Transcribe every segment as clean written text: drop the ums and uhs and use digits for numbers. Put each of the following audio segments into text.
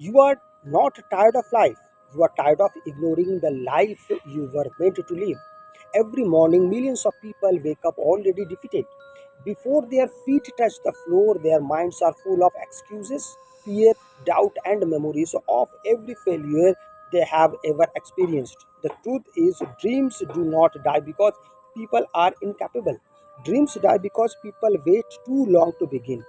You are not tired of life. You are tired of ignoring the life you were meant to live. Every morning, millions of people wake up already defeated. Before their feet touch the floor, their minds are full of excuses, fear, doubt, and memories of every failure they have ever experienced. The truth is, dreams do not die because people are incapable. Dreams die because people wait too long to begin.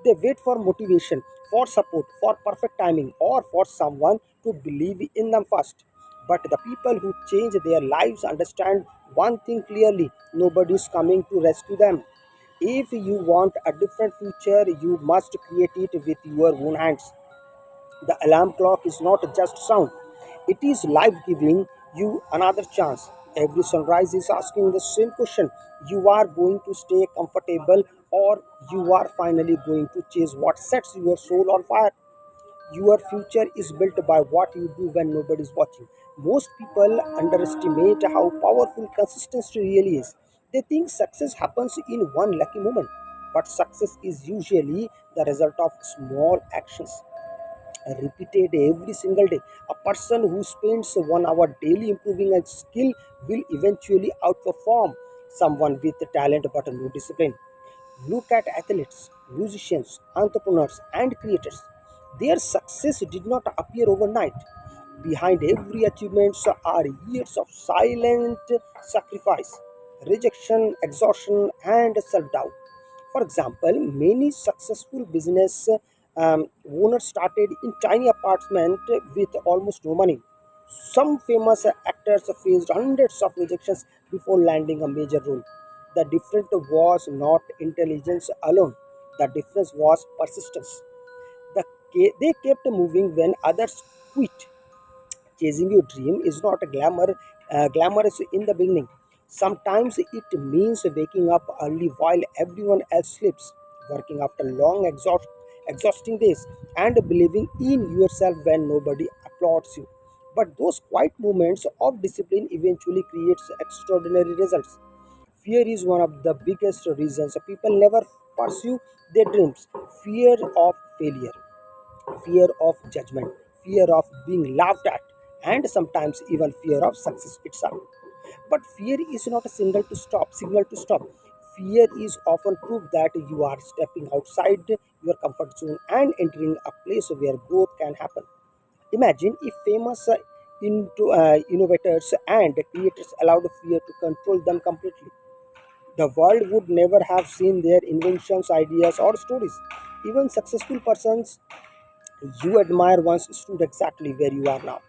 They wait for motivation, for support, for perfect timing, or for someone to believe in them first. But the people who change their lives understand one thing clearly: nobody is coming to rescue them. If you want a different future, you must create it with your own hands. The alarm clock is not just sound, it is life giving you another chance. Every sunrise is asking the same question: you are going to stay comfortable, or you are finally going to chase what sets your soul on fire. Your future is built by what you do when nobody is watching. Most people underestimate how powerful consistency really is. They think success happens in one lucky moment, but success is usually the result of small actions repeated every single day. A person who spends 1 hour daily improving a skill will eventually outperform someone with talent but no discipline. Look at athletes, musicians, entrepreneurs, and creators. Their success did not appear overnight. Behind every achievement are years of silent sacrifice, rejection, exhaustion, and self doubt. For example, many successful business owners started in tiny apartments with almost no money. Some famous actors faced hundreds of rejections before landing a major role. The difference was not intelligence alone, the difference was persistence. They kept moving when others quit. Chasing your dream is not glamorous in the beginning. Sometimes it means waking up early while everyone else sleeps, working after long exhausting days, and believing in yourself when nobody applauds you. But those quiet moments of discipline eventually creates extraordinary results. Fear is one of the biggest reasons people never pursue their dreams. Fear of failure, fear of judgment, fear of being laughed at, and sometimes even fear of success itself. But fear is not a signal to stop. Fear is often proof that you are stepping outside your comfort zone and entering a place where growth can happen. Imagine if famous innovators and creators allowed fear to control them completely. The world would never have seen their inventions, ideas, or stories. Even successful persons you admire once stood exactly where you are now,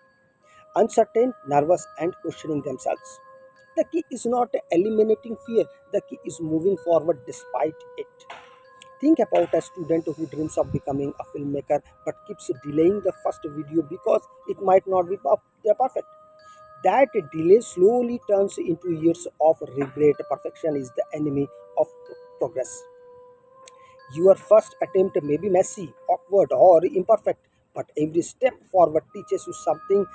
uncertain, nervous, and questioning themselves. The key is not eliminating fear, the key is moving forward despite it. Think about a student who dreams of becoming a filmmaker but keeps delaying the first video because it might not be perfect. That delay slowly turns into years of regret. Perfection is the enemy of progress. Your first attempt may be messy, awkward, or imperfect, but every step forward teaches you something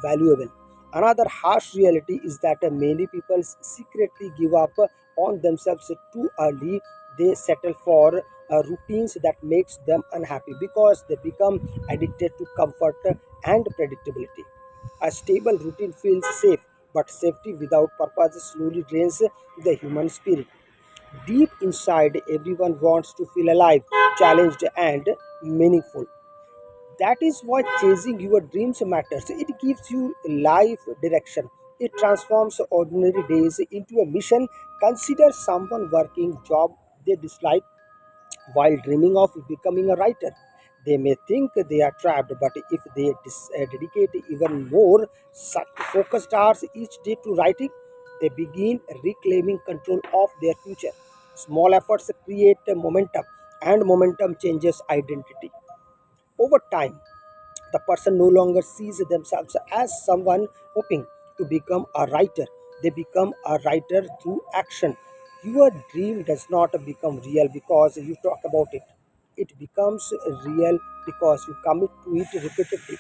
valuable. Another harsh reality is that many people secretly give up on themselves too early. They settle for routines that makes them unhappy because they become addicted to comfort and predictability. A stable routine feels safe, but safety without purpose slowly drains the human spirit. Deep inside, everyone wants to feel alive, challenged, and meaningful. That is why chasing your dreams matters. It gives you life direction. It transforms ordinary days into a mission. Consider someone working job they dislike while dreaming of becoming a writer. They may think they are trapped, but if they dedicate even more focused hours each day to writing, they begin reclaiming control of their future. Small efforts create momentum, and momentum changes identity. Over time, the person no longer sees themselves as someone hoping to become a writer. They become a writer through action. Your dream does not become real because you talk about it. It becomes real because you commit to it repeatedly.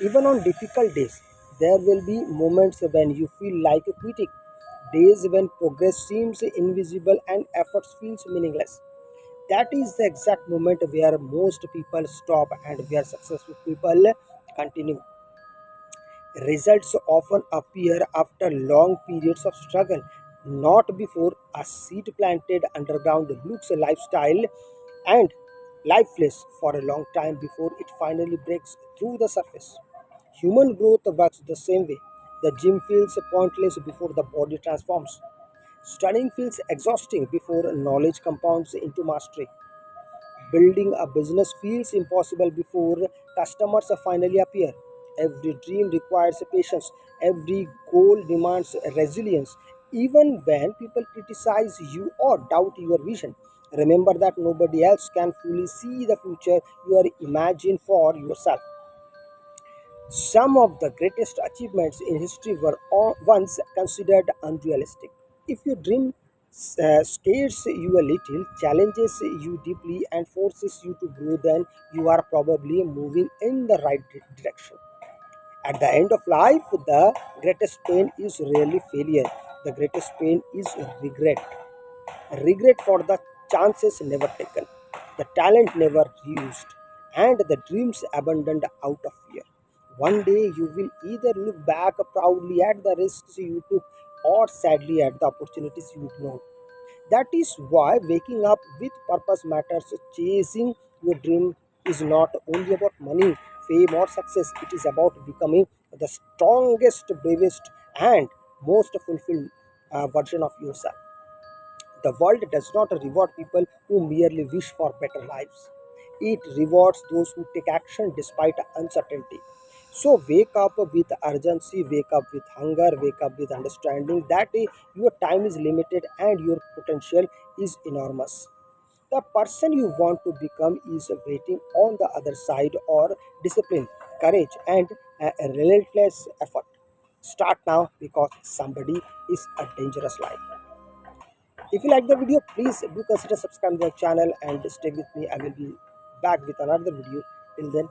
Even on difficult days, there will be moments when you feel like quitting. Days when progress seems invisible and effort feels meaningless. That is the exact moment where most people stop and where successful people continue. Results often appear after long periods of struggle, not before. A seed planted underground looks a lifestyle and lifeless for a long time before it finally breaks through the surface. Human growth works the same way. The gym feels pointless before the body transforms. Studying feels exhausting before knowledge compounds into mastery. Building a business feels impossible before customers finally appear. Every dream requires patience, every goal demands resilience. Even when people criticize you or doubt your vision, remember that nobody else can fully see the future you are imagining for yourself. Some of the greatest achievements in history were once considered unrealistic. If your dream scares you a little, challenges you deeply, and forces you to grow, then you are probably moving in the right direction. At the end of life, the greatest pain is rarely failure. The greatest pain is regret. Regret for the chances never taken, the talent never used, and the dreams abandoned out of fear. One day you will either look back proudly at the risks you took or sadly at the opportunities you ignored. That is why waking up with purpose matters. Chasing your dream is not only about money, fame, or success, it is about becoming the strongest, bravest, and most fulfilled version of yourself. The world does not reward people who merely wish for better lives. It rewards those who take action despite uncertainty. So wake up with urgency, wake up with hunger, wake up with understanding that your time is limited and your potential is enormous. The person you want to become is waiting on the other side or discipline, courage, and a relentless effort. Start now because somebody is a dangerous life. If you like the video, please do consider subscribing the channel and stay with me. I will be back with another video. Till then,